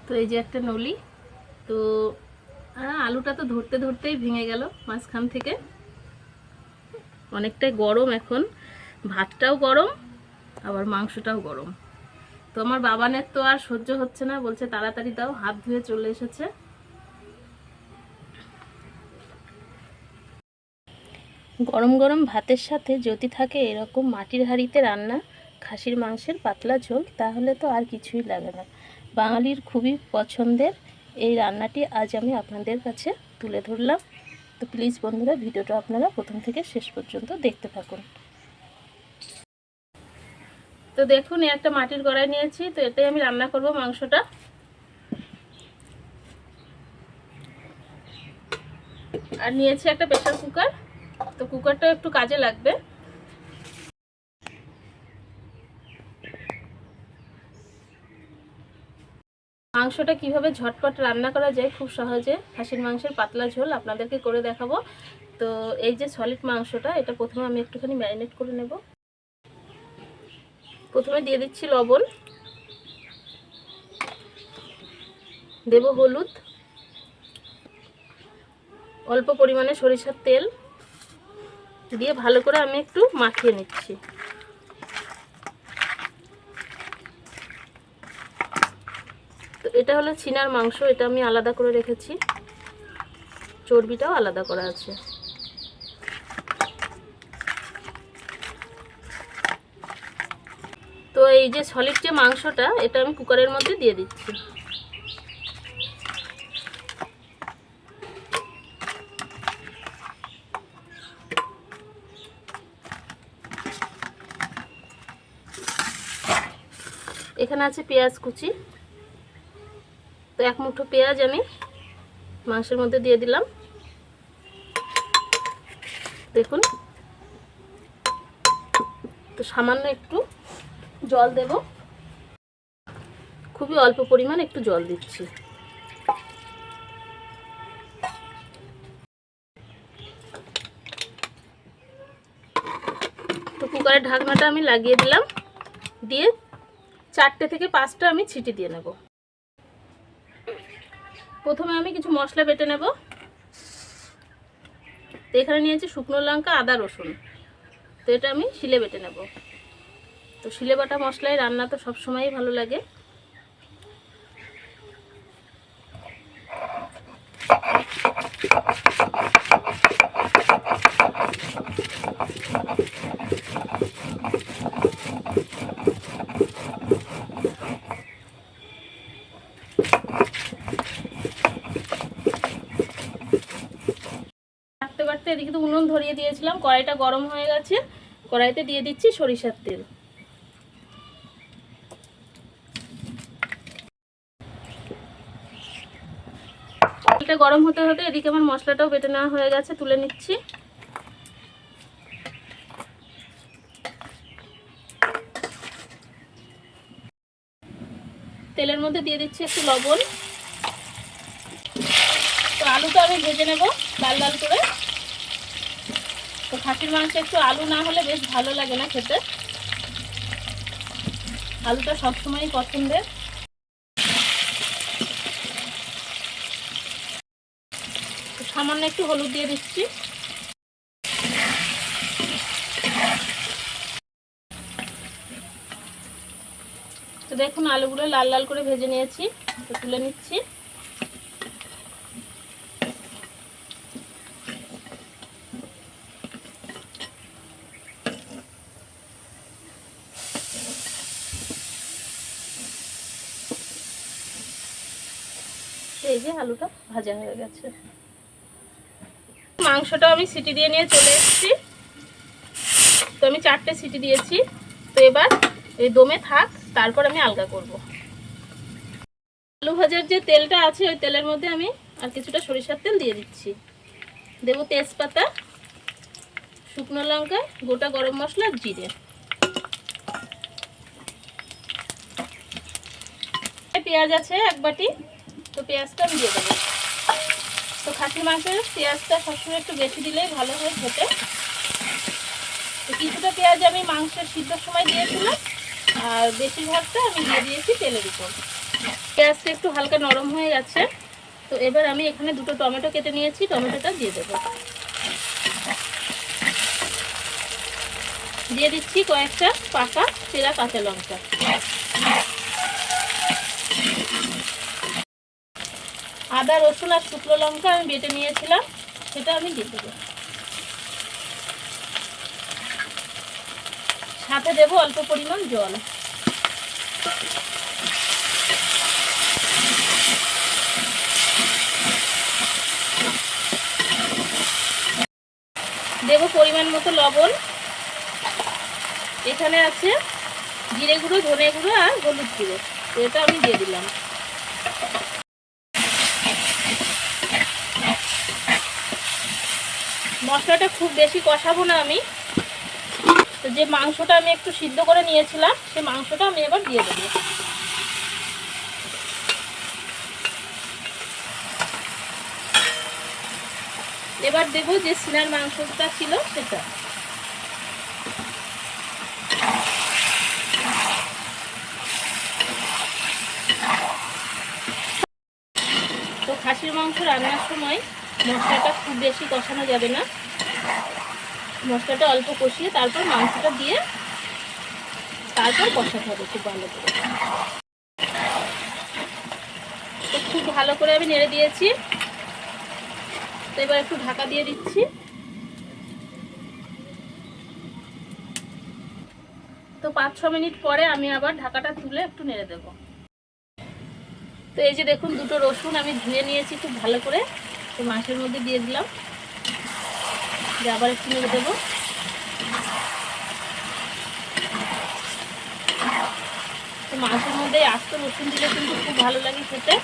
তো এই যে একটা নলি, তো আলুটা তো ধরতে ধরতেই ভেঙে গেল মাঝখান থেকে। অনেকটাই গরম, এখন ভাতটাও গরম আবার মাংসটাও গরম। তো আমার বাবানের তো আর সহ্য হচ্ছে না, বলছে তাড়াতাড়ি দাও, হাত ধুয়ে চলে এসেছে। গরম গরম ভাতের সাথে যদি থাকে এরকম মাটির হাঁড়িতে রান্না খাসির মাংসের পাতলা ঝোল, তাহলে তো আর কিছুই লাগে না। বাঙালির খুবই পছন্দের এই রান্নাটি আজ আমি আপনাদের কাছে তুলে ধরলাম। তো প্লিজ বন্ধুরা, ভিডিওটা আপনারা প্রথম থেকে শেষ পর্যন্ত দেখতে থাকুন। তো দেখুন, একটা মাটির কড়াই নিয়েছি, তো এটাই আমি রান্না করব মাংসটা। আর নিয়েছি একটা প্রেসার কুকার, তো কুকারটা একটু কাজে লাগবে। মাংসটা কিভাবে ঝটপট রান্না করা যায় খুব সহজে, খাসির মাংসের পাতলা ঝোল আপনাদেরকে করে দেখাবো। তো এই যে সলিড মাংসটা, এটা প্রথমে আমি একটুখানি ম্যারিনেট করে নেব। প্রথমে দিয়ে দিচ্ছি লবণ, দেব হলুদ, অল্প পরিমাণে সরিষার তেল দিয়ে ভালো করে আমি একটু মাখিয়ে নিচ্ছি। তো এটা হলো চিনার মাংস, এটা আমি আলাদা করে রেখেছি, চর্বিটাও আলাদা করা আছে। তো এই যে সলিড যে মাংসটা, এটা আমি কুকারের মধ্যে দিয়ে দিচ্ছি। এখানে আছে পেঁয়াজ কুচি, তো এক মুঠো পেঁয়াজ আমি মাংসের মধ্যে দিয়ে দিলাম। দেখুন, তো সামান্য একটু জল দেব, খুবই অল্প পরিমাণ একটু জল দিচ্ছি। তো কুকারের ঢাকনাটা আমি লাগিয়ে দিলাম, দিয়ে 4টে থেকে 5টা আমি ছিটি দিয়ে নেব। প্রথমে আমি কিছু মশলা বেটে নেব। তো এখানে নিয়েছি শুকনো লঙ্কা, আদা, রসুন, তো এটা আমি শিলে বেটে নেব। তো শিলে বাটা মশলায় রান্না তো সবসময়ই ভালো লাগে। বাটতে বাটতে এদিকে তো উনুন ধরিয়ে দিয়েছিলাম, কড়াইটা গরম হয়ে গেছে। কড়াইতে দিয়ে দিচ্ছি সরিষার তেল। তেলটা গরম হতে হতে এদিকে আমার মশলাটাও বেটে নেওয়া হয়ে গেছে, তুলে নিচ্ছি। তেলের মধ্যে দিয়ে দিচ্ছি একটু লবণ। তো আলুটা আমি ভেজে নেব লাল লাল করে। তো খাসির মাংসে একটু আলু না হলে বেশ ভালো লাগে না খেতে, আলুটা সবসময়ই পছন্দের। সামান্য একটু হলুদ দিয়ে দিচ্ছি। তো দেখুন, আলুগুলো লাল লাল করে ভেজে নিয়েছি, তো তুলে নিচ্ছি। এই যে আলুটা ভাজা হয়ে গেছে। মাংসটা আমি সিটি দিয়ে নিয়ে চলে এসেছি। তো আমি 4টে সিটি দিয়েছি। তো এবার এই দমে থাক, তারপর আমি আলগা করব। আলু ভাজার যে তেলটা আছে, ওই তেলের মধ্যে আমি আর কিছুটা সরিষার তেল দিয়ে দিচ্ছি। দেব তেজপাতা, শুকনো লঙ্কা, গোটা গরম মশলা, জিরে। পেঁয়াজ আছে 1 বাটি, তো পেঁয়াজটা আমি দিয়ে দেবো। তো খাসির মাংসের পেঁয়াজটা সবসময় একটু বেশি দিলেই ভালো হয় খেতে। তো কিছুটা পেঁয়াজ আমি মাংসের সিদ্ধর সময় দিয়েছিলাম, আর বেশিরভাগটা আমি দিয়ে দিয়েছি তেলের উপর। পেঁয়াজটা একটু হালকা নরম হয়ে গেছে। তো এবার আমি এখানে দুটো টমেটো কেটে নিয়েছি, টমেটোটা দিয়ে দেবো। দিয়ে দিচ্ছি কয়েকটা পাকা চেরা কাঁচা লঙ্কা। আদা, রসুন আর শুকনো লঙ্কা আমি বেটে নিয়েছিলাম, সেটা আমি দিয়ে দেবো। সাথে দেবো অল্প পরিমাণ জল। দেবো পরিমাণ মতো লবণ। এখানে আছে জিরে গুঁড়ো, ধনে গুঁড়ো আর হলুদ গুঁড়ো, এটা আমি দিয়ে দিলাম। মশলাটা খুব বেশি কষাবো না আমি। তো যে মাংসটা আমি একটু সিদ্ধ করে নিয়েছিলাম, সেই মাংসটা আমি এবার দিয়ে দেবো। এবার দেবো যে সিনার মাংসটা ছিল সেটা। তো খাসির মাংস রান্নার সময় মশলাটা খুব বেশি কষানো যাবে না, মশলাটা অল্প কষিয়ে তারপর মাংসটা দিয়ে তারপর কষাতে হবে খুব ভালো করে। তো খুব ভালো করে আমি নেড়ে দিয়েছি। তো এবার একটু ঢাকা দিয়ে দিচ্ছি। তো 5-6 মিনিট পরে আমি আবার ঢাকাটা তুলে একটু নেড়ে দেবো। তো এই যে দেখুন, দুটো রসুন আমি ধুয়ে নিয়েছি খুব ভালো করে, তো মাংসের মধ্যে দিয়ে দিলাম। দিয়ে আবার একটু নেড়ে দেবো। তো মাংসের মধ্যে আস্ত রসুন দিলে কিন্তু খুব ভালো লাগে খেতে।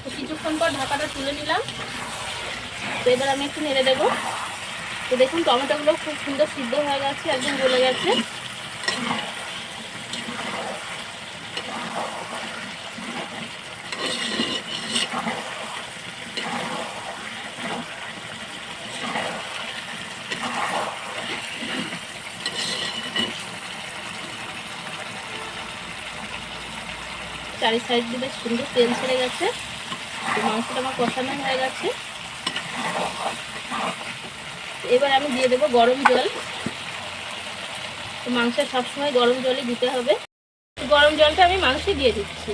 তো কিছুক্ষণ পর ঢাকাটা তুলে নিলাম। তো এবার আমি একটু নেড়ে দেবো। তো দেখুন টমেটোগুলো খুব সুন্দর সিদ্ধ হয়ে গেছে, একদম গলে গেছে। চারি সাইড দিয়ে বেশ সুন্দর তেল ছেড়ে গেছে। তো মাংসটা আমার কষানো হয়ে গেছে। এবার আমি দিয়ে দেবো গরম জল। তো মাংসে সবসময় গরম জলই দিতে হবে। গরম জলটা আমি মাংসে দিয়ে দিচ্ছি।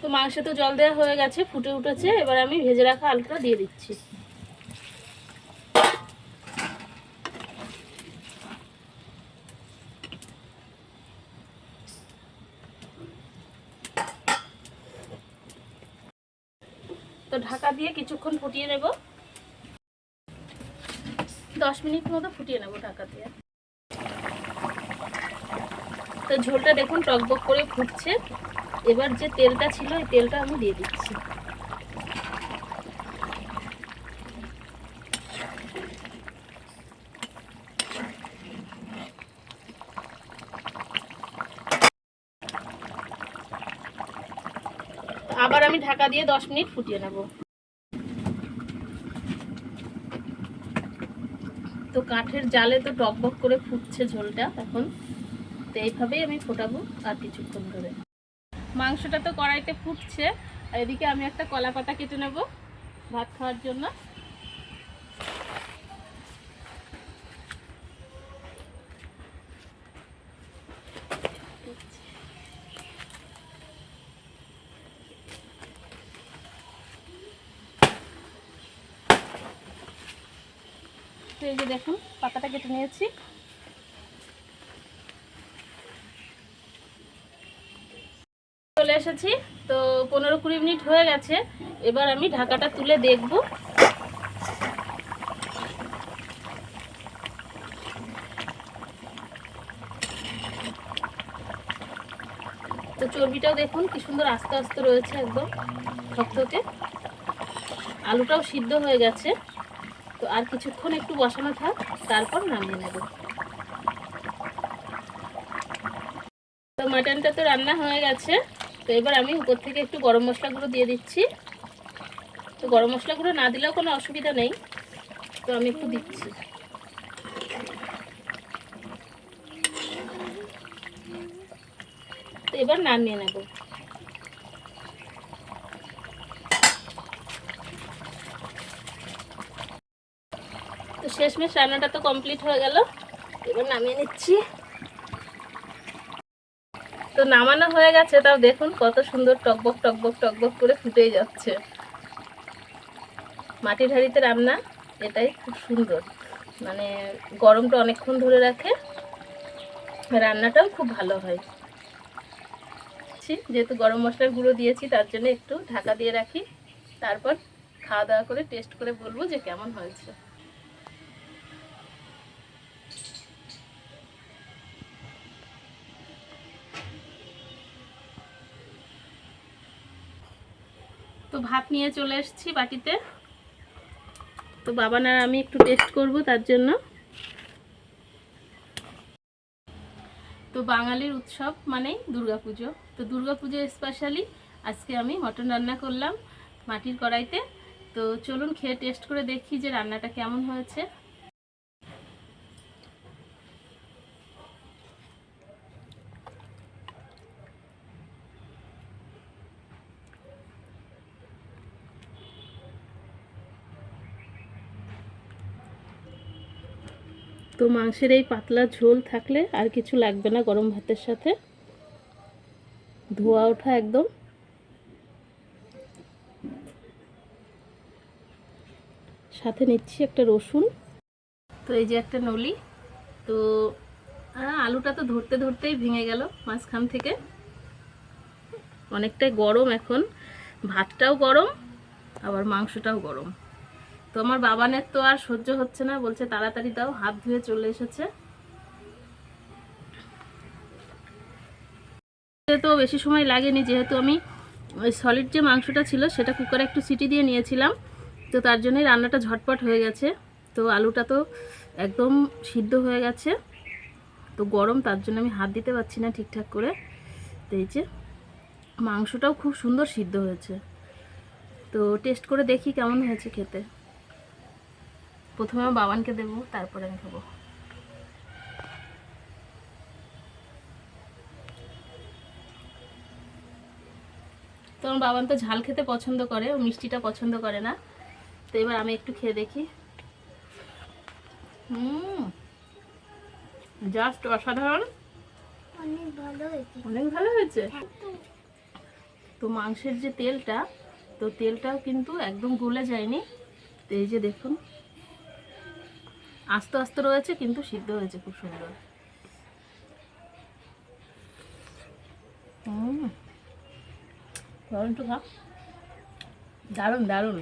তো মাংসে তো জল দেওয়া হয়ে গেছে, ফুটে উঠেছে। এবার আমি ভেজে রাখা আলুটা দিয়ে দিচ্ছি। তো ঢাকা দিয়ে কিছুক্ষণ ফুটিয়ে নেব। 10 মিনিট মতো ফুটিয়ে নেব ঢাকা দিয়ে। তো ঝোলটা দেখুন টকবক করে ফুটছে। এবার যে তেলটা ছিল এই তেলটা আমি দিয়ে দিচ্ছি। আবার আমি ঢাকা দিয়ে 10 মিনিট ফুটিয়ে নেব। তো কাঠের জালে তো টকবক করে ফুটছে ঝোলটা এখন। তো এইভাবেই আমি ফোটাবো আর কিছুক্ষণ ধরে। মাংসটা তো কড়াইতে ফুটছে, আর এদিকে আমি একটা কলা পাতা কেটে নেব ভাত খাওয়ার জন্য। তো এই যে দেখুন পাতাটা কেটে নিয়েছি। চলে এসেছি। তো 15-20 মিনিট হয়ে গেছে। এবার আমি ঢাকাটা তুলে দেখব। তো চর্বিটাও দেখুন কি সুন্দর আস্তে আস্তে রয়েছে, একদম থকথকে। আলুটাও সিদ্ধ হয়ে গেছে। তো আর কিছুক্ষণ একটু বসানো থাক, তারপর নামিয়ে নেব। তো মাটনটা তো রান্না হয়ে গেছে। তো এবার আমি উপর থেকে একটু গরম মশলা গুঁড়ো দিয়ে দিচ্ছি। তো গরম মশলা গুঁড়ো না দিলেও কোনো অসুবিধা নেই, তো আমি একটু দিচ্ছি। তো এবার নামিয়ে নেব। তো শেষমেশ রান্নাটা তো কমপ্লিট হয়ে গেল, এবার নামিয়ে নিচ্ছি। তো নামানো হয়ে গেছে, তাও দেখুন কত সুন্দর টকবক টকবক টকবক করে ফুটেই যাচ্ছে। মাটির হাঁড়িতে রান্না এটাই খুব সুন্দর, মানে গরমটা অনেকক্ষণ ধরে রাখে, রান্নাটাও খুব ভালো হয়। যেহেতু গরম মশলার গুঁড়ো দিয়েছি তার জন্য একটু ঢাকা দিয়ে রাখি, তারপর খাওয়া দাওয়া করে টেস্ট করে বলবো যে কেমন হয়েছে। তো ভাত নিয়ে চলে এসেছি বাটিতে। তো বাবা আর আমি একটু টেস্ট করব তার জন্য। তো বাঙালির উৎসব মানেই দুর্গাপুজো। তো দুর্গাপুজো স্পেশালি আজকে আমি মটন রান্না করলাম মাটির কড়াইতে। তো চলুন খেয়ে টেস্ট করে দেখি যে রান্নাটা কেমন হয়েছে। তো মাংসের এই পাতলা ঝোল থাকলে আর কিছু লাগবে না গরম ভাতের সাথে, ধোয়া ওঠা একদম। সাথে নিচ্ছি একটা রসুন। তো এই যে একটা নলি। তো আলুটা তো ধরতে ধরতেই ভেঙে গেল মাঝখান থেকে। অনেকটাই গরম এখন, ভাতটাও গরম আবার মাংসটাও গরম। তো আমার বাবানের তো আর সহ্য হচ্ছে না, বলছে তাড়াতাড়ি দাও, হাত ধুয়ে চলে এসেছে। তো বেশি সময় লাগেনি, যেহেতু আমি ওই সলিড যে মাংসটা ছিল সেটা কুকারে একটু সিটি দিয়ে নিয়েছিলাম, তো তার জন্যই রান্নাটা ঝটপট হয়ে গেছে। তো আলুটা তো একদম সিদ্ধ হয়ে গেছে, তো গরম, তার জন্য আমি হাত দিতে পারছি না ঠিকঠাক করে। তো এই যে মাংসটাও খুব সুন্দর সিদ্ধ হয়েছে। তো টেস্ট করে দেখি কেমন হয়েছে খেতে। প্রথমে আমার বাবানকে দেবো, তারপরে আমি খাবো। তো আমার বাবান তো ঝাল খেতে পছন্দ করে, ও মিষ্টিটা পছন্দ করে না। তো এবার আমি একটু খেয়ে দেখি। জাস্ট অসাধারণ, অনেক ভালো হয়েছে, অনেক ভালো হয়েছে। তো মাংসের যে তেলটা, তো তেলটাও কিন্তু একদম গলে যায়নি। তো এই যে দেখুন আস্তে আস্তে রয়েছে, কিন্তু সিদ্ধ হয়েছে খুব সুন্দর। দারুণ দারুণ।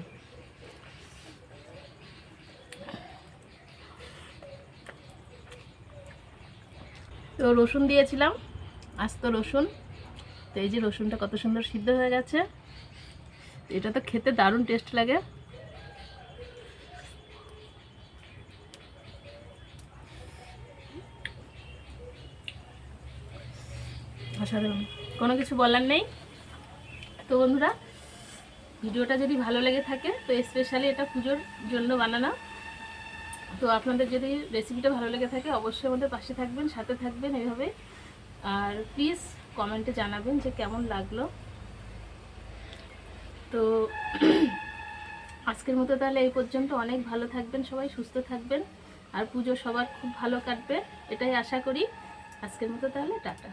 তো রসুন দিয়েছিলাম, আস্ত রসুন। তো এই যে রসুনটা কত সুন্দর সিদ্ধ হয়ে গেছে। এটা তো খেতে দারুণ টেস্ট লাগে। অসাধারণ, কোনো কিছু বলার নেই। তো বন্ধুরা, ভিডিওটা যদি ভালো লেগে থাকে, তো স্পেশালি এটা পুজোর জন্য বানানো। তো আপনাদের যদি রেসিপিটা ভালো লেগে থাকে অবশ্যই আমাদের পাশে থাকবেন, সাথে থাকবেন এভাবে। আর প্লিজ কমেন্টে জানাবেন যে কেমন লাগলো। তো আজকের মতো তাহলে এই পর্যন্ত। অনেক ভালো থাকবেন সবাই, সুস্থ থাকবেন, আর পুজো সবার খুব ভালো কাটবে এটাই আশা করি। আজকের মতো তাহলে টাটা।